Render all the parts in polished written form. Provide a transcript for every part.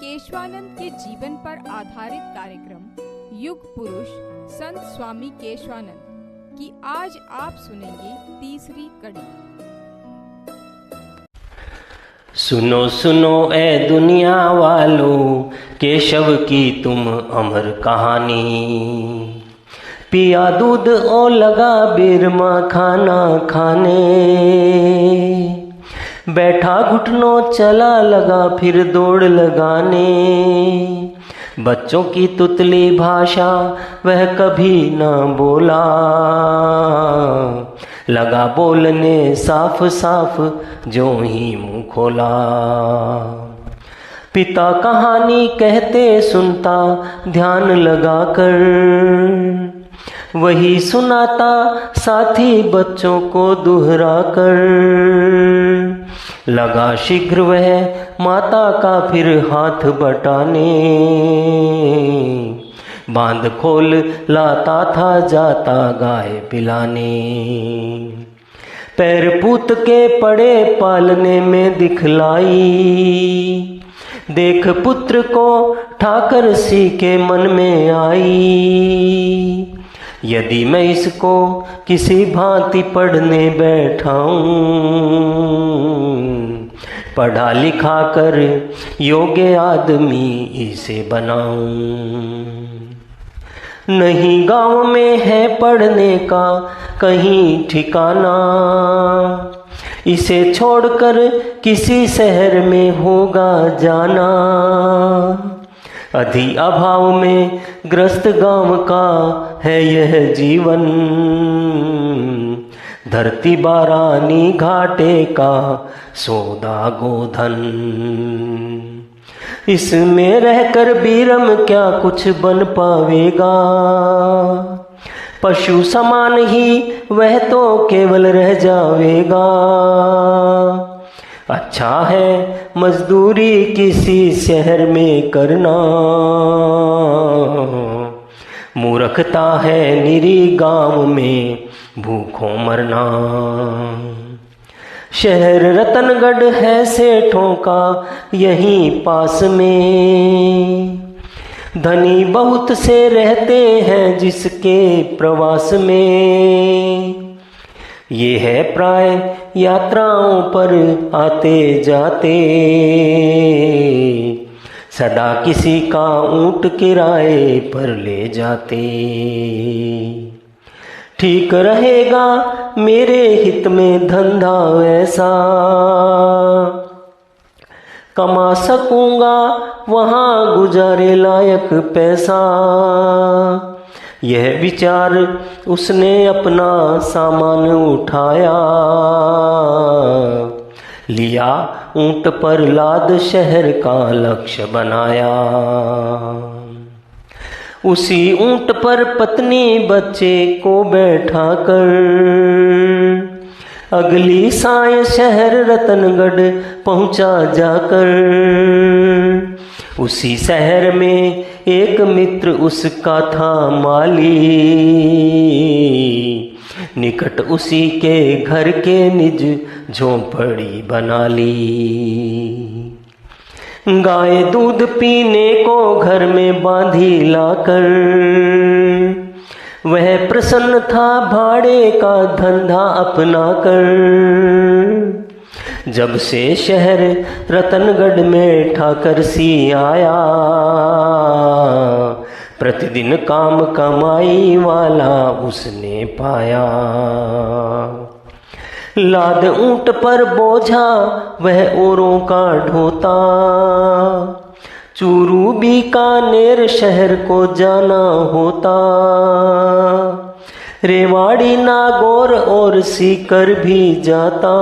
केशवानंद के जीवन पर आधारित कार्यक्रम युग पुरुष संत स्वामी केशवानंद की आज आप सुनेंगे तीसरी कड़ी। सुनो सुनो ए दुनिया वालों, केशव की तुम अमर कहानी। पिया दूध और लगा बिरमा खाना खाने, बैठा घुटनों चला लगा फिर दौड़ लगाने। बच्चों की तुतली भाषा वह कभी ना बोला, लगा बोलने साफ साफ जो ही मुँह खोला। पिता कहानी कहते सुनता ध्यान लगाकर, वही सुनाता साथी बच्चों को दोहरा कर। लगा शीघ्र वह माता का फिर हाथ बटाने, बांध खोल लाता था जाता गाय पिलाने। पैर पूत के पड़े पालने में दिखलाई, देख पुत्र को ठाकर सी के मन में आई। यदि मैं इसको किसी भांति पढ़ने बैठाऊं, पढ़ा लिखा कर योग्य आदमी इसे बनाऊं। नहीं गांव में है पढ़ने का कहीं ठिकाना, इसे छोड़कर किसी शहर में होगा जाना। अधि अभाव में ग्रस्त गांव का है यह जीवन, धरती बारानी घाटे का सौदा गोधन। इसमें रहकर बीरम क्या कुछ बन पावेगा, पशु समान ही वह तो केवल रह जावेगा। अच्छा है मजदूरी किसी शहर में करना, मूर्खता है निरी गांव में भूखों मरना। शहर रतनगढ़ है सेठों का यहीं पास में, धनी बहुत से रहते हैं जिसके प्रवास में। ये है प्राय यात्राओं पर आते जाते, सदा किसी का ऊंट किराए पर ले जाते। ठीक रहेगा मेरे हित में धंधा ऐसा, कमा सकूंगा वहाँ गुजारे लायक पैसा। यह विचार उसने अपना सामान उठाया, लिया ऊंट पर लाद शहर का लक्ष्य बनाया। उसी ऊंट पर पत्नी बच्चे को बैठा कर, अगली साय शहर रतनगढ़ पहुंचा जाकर। उसी शहर में एक मित्र उसका था माली, निकट उसी के घर के निज झोंपड़ी बना ली। गाय दूध पीने को घर में बांधी लाकर, वह प्रसन्न था भाड़े का धंधा अपना कर। जब से शहर रतनगढ़ में ठाकर सी आया, प्रतिदिन काम कमाई वाला उसने पाया। लाद ऊंट पर बोझा वह औरों का ढोता, चूरू बीकानेर शहर को जाना होता। रेवाड़ी नागौर और सीकर भी जाता,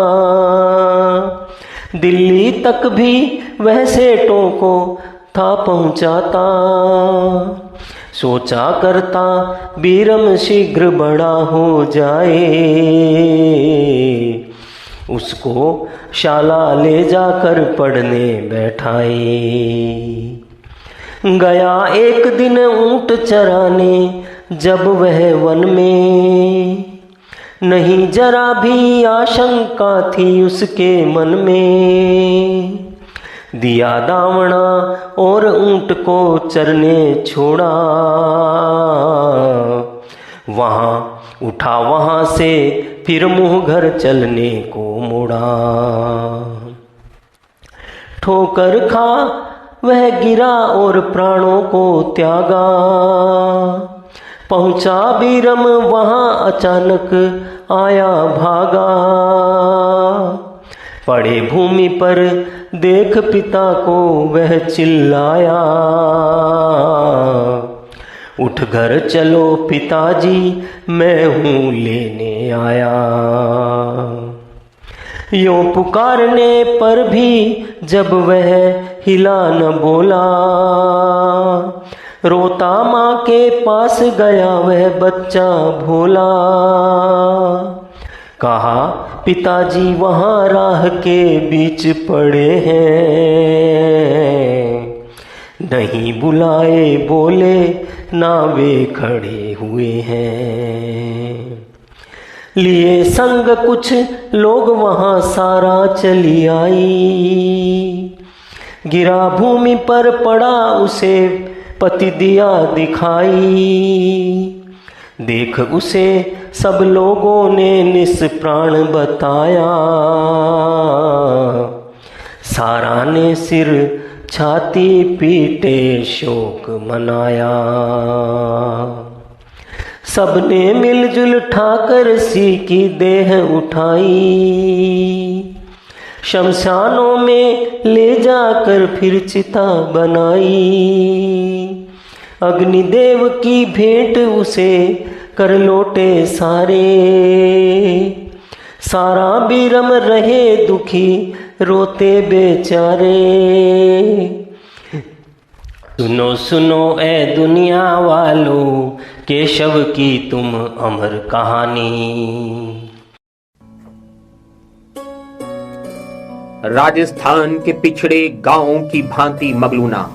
दिल्ली तक भी वह सेठों को था पहुंचाता। सोचा करता बीरम शीघ्र बड़ा हो जाए, उसको शाला ले जाकर पढ़ने बैठाए। गया एक दिन ऊंट चराने जब वह वन में, नहीं जरा भी आशंका थी उसके मन में। दिया दावना और ऊंट को चरने छोड़ा, वहां उठा वहां से फिर मुंह घर चलने को मुड़ा। ठोकर खा वह गिरा और प्राणों को त्यागा, पहुंचा बीरम वहां अचानक आया भागा। पड़े भूमि पर देख पिता को वह चिल्लाया, उठ घर चलो पिताजी मैं हूँ लेने आया। यूं पुकारने पर भी जब वह हिला न बोला, रोता माँ के पास गया वह बच्चा भोला। कहा पिताजी वहाँ राह के बीच पड़े हैं, नहीं बुलाए बोले ना वे खड़े हुए हैं। लिए संग कुछ लोग वहाँ सारा चली आई, गिरा भूमि पर पड़ा उसे पति दिया दिखाई। देख उसे सब लोगों ने निष्प्राण बताया, सारा ने सिर छाती पीटे शोक मनाया। सबने मिलजुल ठाकर सी की देह उठाई, शमशानों में ले जाकर फिर चिता बनाई। अग्निदेव की भेंट उसे कर लौटे सारे, सारा बीरम रहे दुखी रोते बेचारे। सुनो सुनो ए दुनिया वालों, केशव की तुम अमर कहानी। राजस्थान के पिछड़े गांवों की भांति मगलूना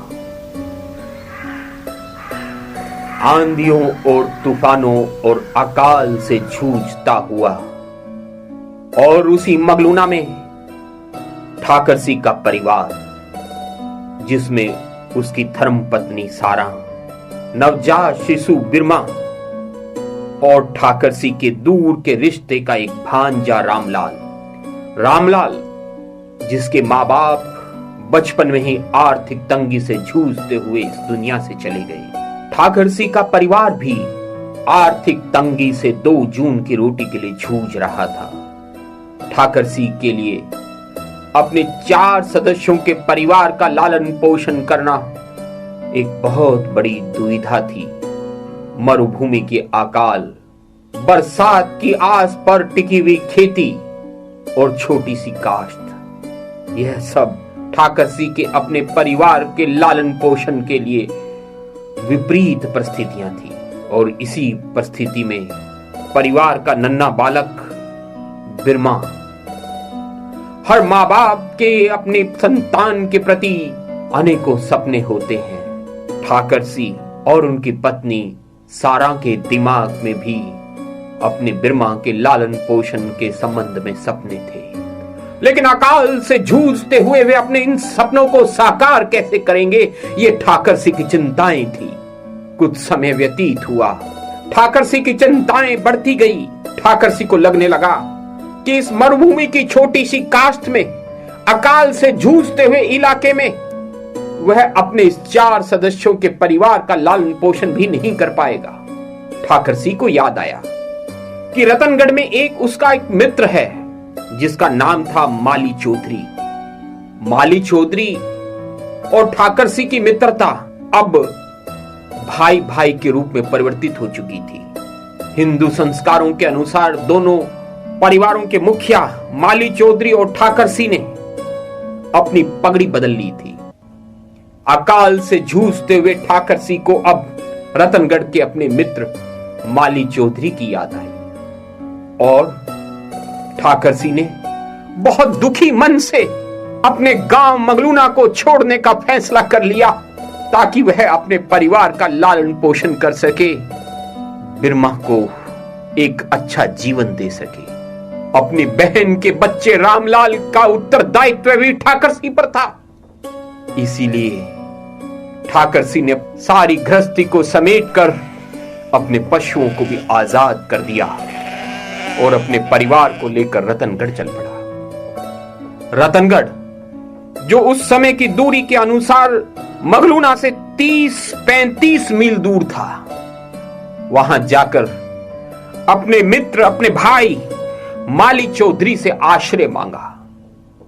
आंधियों और तूफानों और अकाल से जूझता हुआ, और उसी मगलूना में ठाकर सिंह का परिवार, जिसमें उसकी धर्मपत्नी सारा, नवजात शिशु बिरमा और ठाकर सिंह के दूर के रिश्ते का एक भांजा रामलाल, जिसके माँ बाप बचपन में ही आर्थिक तंगी से जूझते हुए इस दुनिया से चले गए। ठाकर सिंह का परिवार भी आर्थिक तंगी से 2 जून की रोटी के लिए जूझ रहा था। ठाकर सिंह के लिए अपने 4 सदस्यों के परिवार का लालन पोषण करना एक बहुत बड़ी दुविधा थी। मरुभूमि के अकाल, बरसात की आस पर टिकी हुई खेती और छोटी सी काश्त, यह सब ठाकर सिंह के अपने परिवार के लालन पोषण के लिए विपरीत परिस्थितियां थी। और इसी परिस्थिति में परिवार का नन्हा बालक बिरमा, हर माँ बाप के अपने संतान के प्रति अनेकों सपने होते हैं। ठाकर सिंह और उनकी पत्नी सारा के दिमाग में भी अपने बिरमा के लालन पोषण के संबंध में सपने थे, लेकिन अकाल से जूझते हुए वे अपने इन सपनों को साकार कैसे करेंगे, ये ठाकर सिंह की चिंताएं थी। कुछ समय व्यतीत हुआ, ठाकर सिंह की चिंताएं बढ़ती गई। ठाकर सिंह को लगने लगा कि इस मरुभूमि की छोटी सी कास्ट में, अकाल से जूझते हुए इलाके में वह अपने इस 4 सदस्यों के परिवार का लालन पोषण भी नहीं कर पाएगा। ठाकर सिंह को याद आया कि रतनगढ़ में उसका एक मित्र है जिसका नाम था माली चौधरी। माली चौधरी और ठाकर सिंह की मित्रता अब भाई भाई के रूप में परिवर्तित हो चुकी थी। हिंदू संस्कारों के अनुसार दोनों परिवारों के मुखिया माली चौधरी और ठाकर सिंह ने अपनी पगड़ी बदल ली थी। अकाल से जूझते हुए ठाकर सिंह को अब रतनगढ़ के अपने मित्र माली चौधरी की याद आई और ठाकर सिंह ने बहुत दुखी मन से अपने गांव मगलूना को छोड़ने का फैसला कर लिया ताकि वह अपने परिवार का लालन पोषण कर सके, बिरमा को एक अच्छा जीवन दे सके। अपनी बहन के बच्चे रामलाल का उत्तरदायित्व भी ठाकर सिंह पर था। इसीलिए ठाकर सिंह ने सारी गृहस्थी को समेटकर अपने पशुओं को भी आजाद कर दिया और अपने परिवार को लेकर रतनगढ़ चल पड़ा। रतनगढ़ जो उस समय की दूरी के अनुसार मगलूना से 30-35 मील दूर था, वहां जाकर अपने मित्र, अपने भाई माली चौधरी से आश्रय मांगा।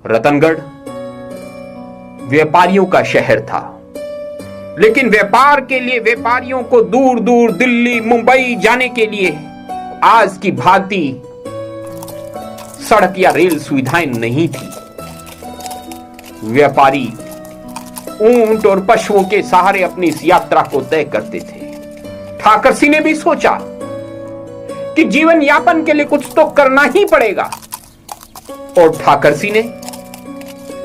रतनगढ़ व्यापारियों का शहर था, लेकिन व्यापार के लिए व्यापारियों को दूर दूर दिल्ली, मुंबई जाने के लिए आज की भांति सड़क या रेल सुविधाएं नहीं थी। व्यापारी ऊंट और पशुओं के सहारे अपनी इस यात्रा को तय करते थे। ठाकर सिंह ने भी सोचा कि जीवन यापन के लिए कुछ तो करना ही पड़ेगा, और ठाकर सिंह ने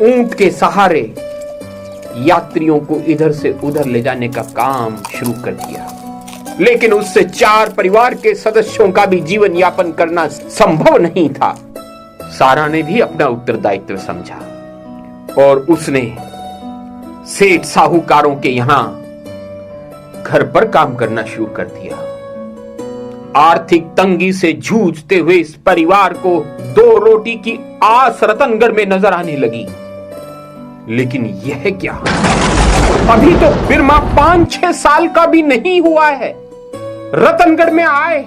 ऊंट के सहारे यात्रियों को इधर से उधर ले जाने का काम शुरू कर दिया। लेकिन उससे 4 परिवार के सदस्यों का भी जीवन यापन करना संभव नहीं था। सारा ने भी अपना उत्तरदायित्व समझा और उसने सेठ साहूकारों के यहां घर पर काम करना शुरू कर दिया। आर्थिक तंगी से जूझते हुए इस परिवार को 2 रोटी की आस रतनगढ़ में नजर आने लगी। लेकिन यह क्या, अभी तो बिरमा 5-6 साल का भी नहीं हुआ है। रतनगढ़ में आए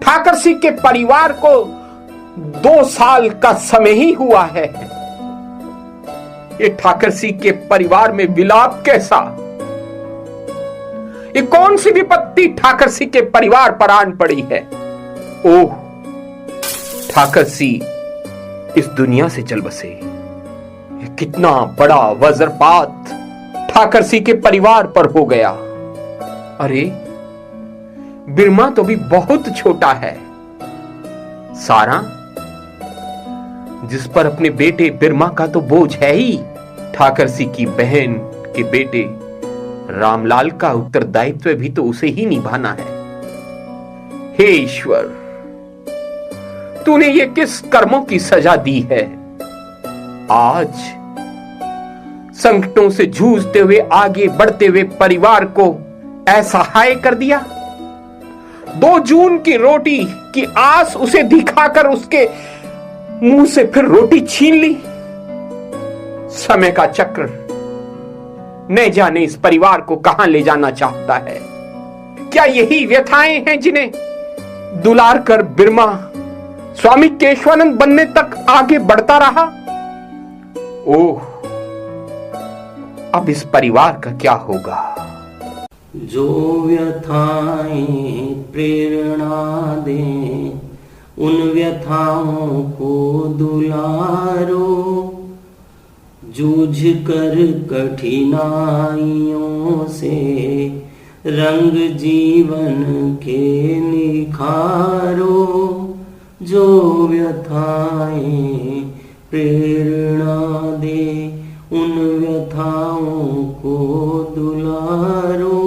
ठाकर सिंह के परिवार को 2 साल का समय ही हुआ है। ये ठाकर सिंह के परिवार में विलाप कैसा? ये कौन सी विपत्ति ठाकर सिंह के परिवार पर आन पड़ी है? ओह, ठाकर सिंह इस दुनिया से चल बसे। ये कितना बड़ा वज्रपात ठाकर सिंह के परिवार पर हो गया। अरे, बिरमा तो भी बहुत छोटा है। सारा, जिस पर अपने बेटे बिरमा का तो बोझ है ही, ठाकर सिंह की बहन के बेटे रामलाल का उत्तरदायित्व भी तो उसे ही निभाना है। हे ईश्वर, तूने ये किस कर्मों की सजा दी है? आज संकटों से जूझते हुए आगे बढ़ते हुए परिवार को असहाय कर दिया। 2 जून की रोटी की आस उसे दिखाकर उसके मुंह से फिर रोटी छीन ली। समय का चक्र न जाने इस परिवार को कहां ले जाना चाहता है। क्या यही व्यथाएं हैं जिन्हें दुलार कर बिरमा स्वामी केशवानंद बनने तक आगे बढ़ता रहा? ओह, अब इस परिवार का क्या होगा? जो व्यथाएं प्रेरणा दे, उन व्यथाओं को दुलारो। जूझ कर कठिनाइयों से रंग जीवन के निखारो। जो व्यथाएं प्रेरणा दे, उन व्यथाओं को दुलारो।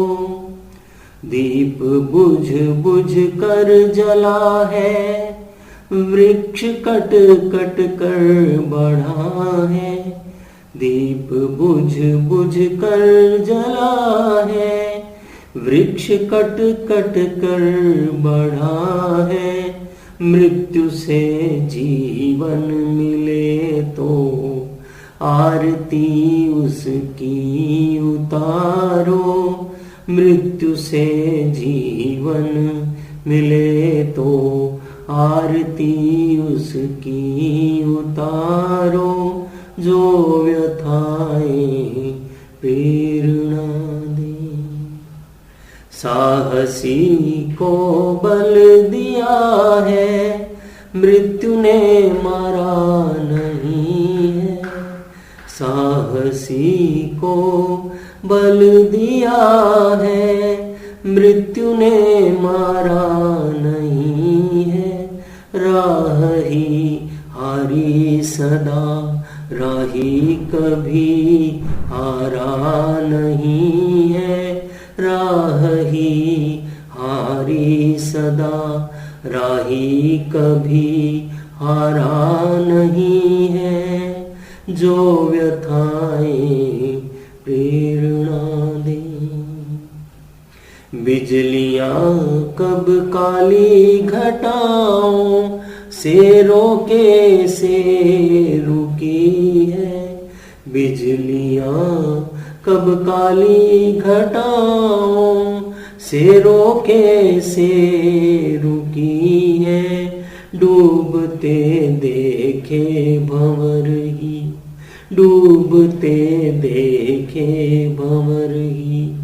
दीप बुझ बुझ कर जला है, वृक्ष कट कट कर बढ़ा है। दीप बुझ बुझ कर जला है, वृक्ष कट कट कर बढ़ा है। मृत्यु से जीवन मिले तो आरती उसकी उतारो। मृत्यु से जीवन मिले तो आरती उसकी उतारो। जो व्यथाएं प्रेरणा दे। साहसी को बल दिया है, मृत्यु ने मारा नहीं है। साहसी को बल दिया है, मृत्यु ने मारा नहीं है। राह ही हारी सदा, राही कभी हारा नहीं है। राह ही हारी सदा, राही कभी हारा नहीं है। जो व्यथाएं प्रेरणा दे। बिजलियां कब काली घटाओं से रोके से रुकी है। बिजलियां कब काली घटाओं से रोके से रुकी है। डूबते देखे भंवर ही, डूबते देखे भंवर ही,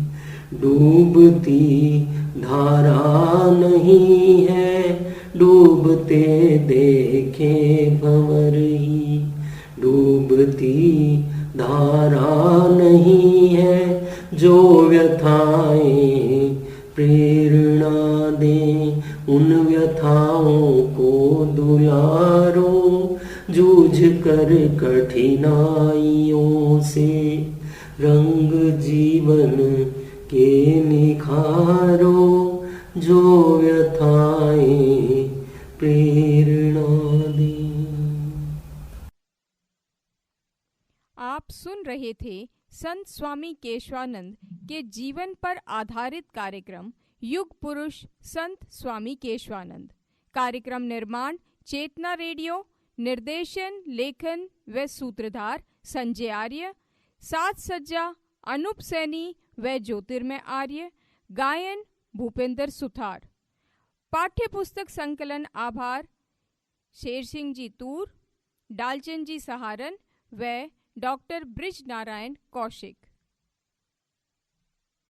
डूबती धारा नहीं है। डूबते देखे भंवर ही, डूबती धारा नहीं है। जो व्यथाएं प्रेरणा दे, उन व्यथाओं को दुलारो। जूझ कर कठिनाइयों से रंग जीवन के निखारो। जो व्यथाएं प्रेरणा दे। आप सुन रहे थे संत स्वामी केशवानंद के जीवन पर आधारित कार्यक्रम युग पुरुष संत स्वामी केशवानंद। कार्यक्रम निर्माण चेतना रेडियो, निर्देशन, लेखन व सूत्रधार संजय आर्य, साज सज्जा अनूप सैनी व ज्योतिर्मय आर्य, गायन भूपेंद्र सुथार। पाठ्य पुस्तक संकलन आभार शेर सिंह जी तूर, डालचंद जी सहारन व डॉक्टर ब्रिज नारायण कौशिक।